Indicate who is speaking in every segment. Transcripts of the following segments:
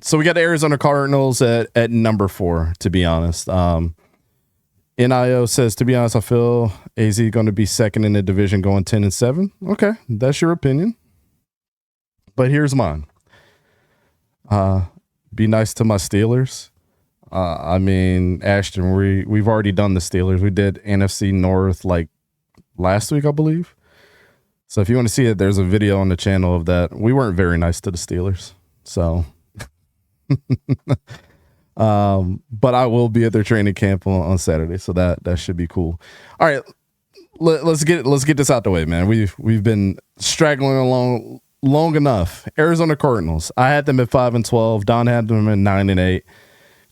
Speaker 1: So we got the Arizona Cardinals at number 4, to be honest. NIO says, to be honest, I feel AZ going to be second in the division going 10-7. Okay, that's your opinion. But here's mine. Be nice to my Steelers. I mean, Ashton, we've already done the Steelers. We did NFC North like last week, I believe. So if you want to see it, there's a video on the channel of that. We weren't very nice to the Steelers. So, but I will be at their training camp on Saturday. So that should be cool. All right, let's get this out the way, man. We've been straggling along long enough. Arizona Cardinals. I had them at 5-12. Don had them at 9-8.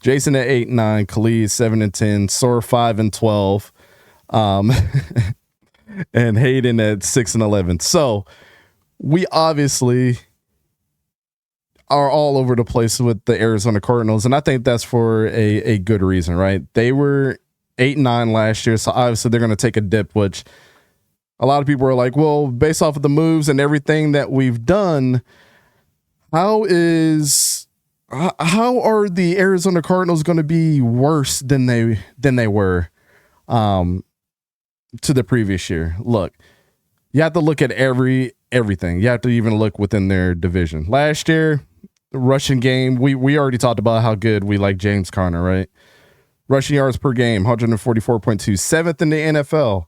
Speaker 1: Jason at 8-9. Khalid 7-10. Sor 5-12. And Hayden at 6-11. So we obviously are all over the place with the Arizona Cardinals, and I think that's for a good reason, right? They were 8-9 last year, so obviously they're going to take a dip, which a lot of people are like, well, based off of the moves and everything that we've done, how are the Arizona Cardinals going to be worse than they were to the previous year? Look, you have to look at everything. You have to even look within their division. Last year, the rushing game, we already talked about how good we like James Conner, right? Rushing yards per game, 144.2, seventh in the NFL.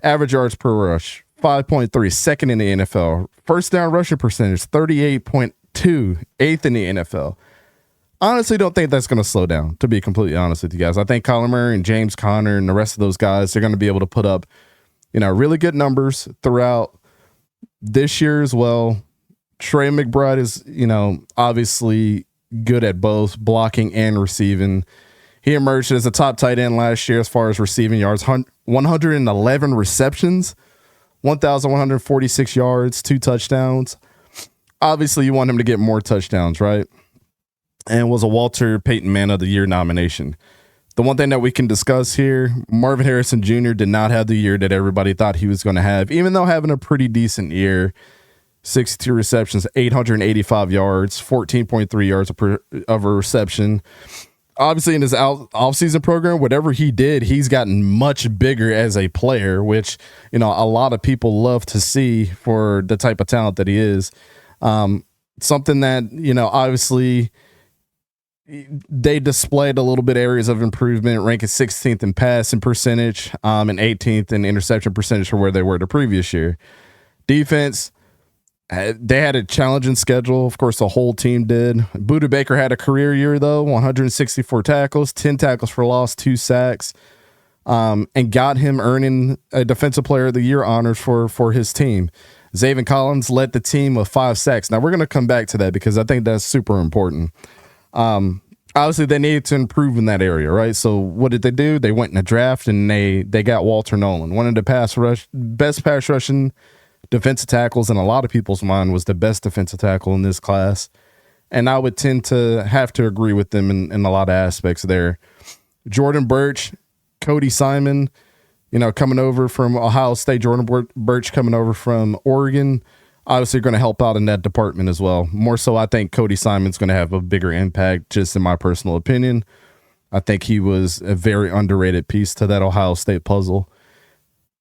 Speaker 1: Average yards per rush, 5.3, second in the NFL. First down rushing percentage, 38.2, eighth in the NFL. Honestly, don't think that's going to slow down, to be completely honest with you guys. I think Kyler Murray and James Conner and the rest of those guys, they're going to be able to put up, really good numbers throughout this year as well. Trey McBride is, obviously good at both blocking and receiving. He emerged as a top tight end last year as far as receiving yards, 111 receptions, 1,146 yards, 2 touchdowns. Obviously, you want him to get more touchdowns, right? And was a Walter Payton Man of the Year nomination. The one thing that we can discuss here, Marvin Harrison Jr. did not have the year that everybody thought he was going to have, even though having a pretty decent year. 62 receptions, 885 yards, 14.3 yards of a reception. Obviously, in his offseason program, whatever he did, he's gotten much bigger as a player, which, a lot of people love to see for the type of talent that he is. Something that, obviously they displayed a little bit areas of improvement, ranking 16th in passing percentage, and 18th in interception percentage for where they were the previous year. Defense, they had a challenging schedule. Of course, the whole team did. Budda Baker had a career year, though, 164 tackles, 10 tackles for loss, 2 sacks, and got him earning a Defensive Player of the Year honors for his team. Zaven Collins led the team with 5 sacks. Now, we're going to come back to that because I think that's super important. Obviously, they needed to improve in that area, right? So what did they do? They went in a draft, and they got Walter Nolan, one of the best pass rushing defensive tackles in a lot of people's mind, was the best defensive tackle in this class. And I would tend to have to agree with them in a lot of aspects there. Jordan Burch, Cody Simon, coming over from Ohio State, Jordan Burch coming over from Oregon, obviously going to help out in that department as well. More so, I think Cody Simon's going to have a bigger impact, just in my personal opinion. I think he was a very underrated piece to that Ohio State puzzle.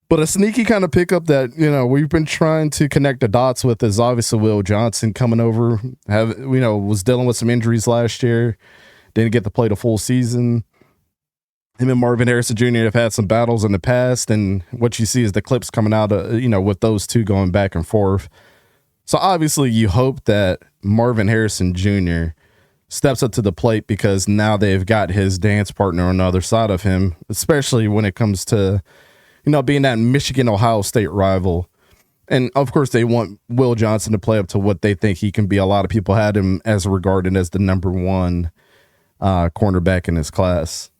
Speaker 1: But a sneaky kind of pickup that, we've been trying to connect the dots with is obviously Will Johnson coming over. Was dealing with some injuries last year. Didn't get to play the full season. Him and Marvin Harrison Jr. have had some battles in the past, and what you see is the clips coming out, with those two going back and forth. So obviously you hope that Marvin Harrison Jr. steps up to the plate, because now they've got his dance partner on the other side of him, especially when it comes to, being that Michigan-Ohio State rival. And, of course, they want Will Johnson to play up to what they think he can be. A lot of people had him as regarded as the number 1 cornerback in his class,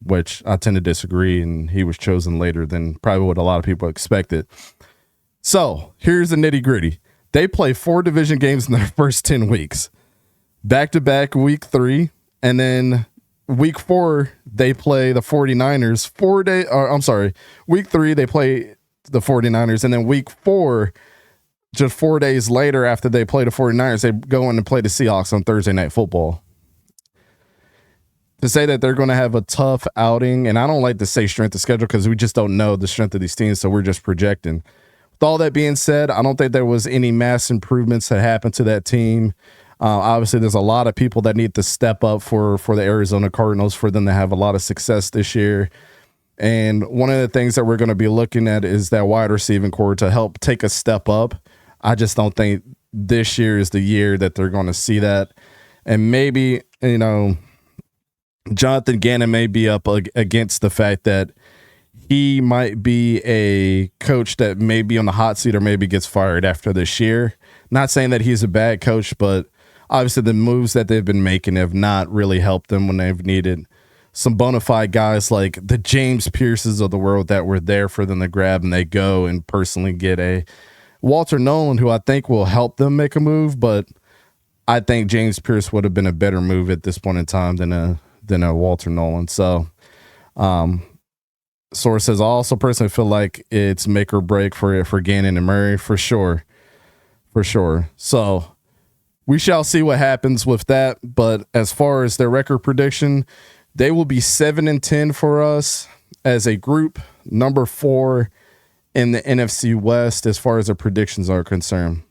Speaker 1: which I tend to disagree, and he was chosen later than probably what a lot of people expected. So, here's the nitty-gritty. They play 4 division games in their first 10 weeks. Back-to-back week 3, and then week 4, they play the 49ers. Week 3, they play the 49ers, and then week 4, just 4 days later, after they play the 49ers, they go in and play the Seahawks on Thursday Night Football. To say that they're going to have a tough outing, and I don't like to say strength of schedule because we just don't know the strength of these teams, so we're just projecting. With all that being said, I don't think there was any mass improvements that happened to that team. Obviously, there's a lot of people that need to step up for the Arizona Cardinals for them to have a lot of success this year. And one of the things that we're going to be looking at is that wide receiving core to help take a step up. I just don't think this year is the year that they're going to see that. And maybe, Jonathan Gannon may be up against the fact that he might be a coach that may be on the hot seat or maybe gets fired after this year. Not saying that he's a bad coach, but obviously the moves that they've been making have not really helped them when they've needed some bona fide guys like the James Pierces of the world that were there for them to grab, and they go and personally get a Walter Nolan, who I think will help them make a move, but I think James Pierce would have been a better move at this point in time than a Walter Nolan. So, source says, I also personally feel like it's make or break for Gannon and Murray, for sure. So we shall see what happens with that. But as far as their record prediction, they will be 7-10 for us as a group, number 4 in the NFC West as far as the predictions are concerned.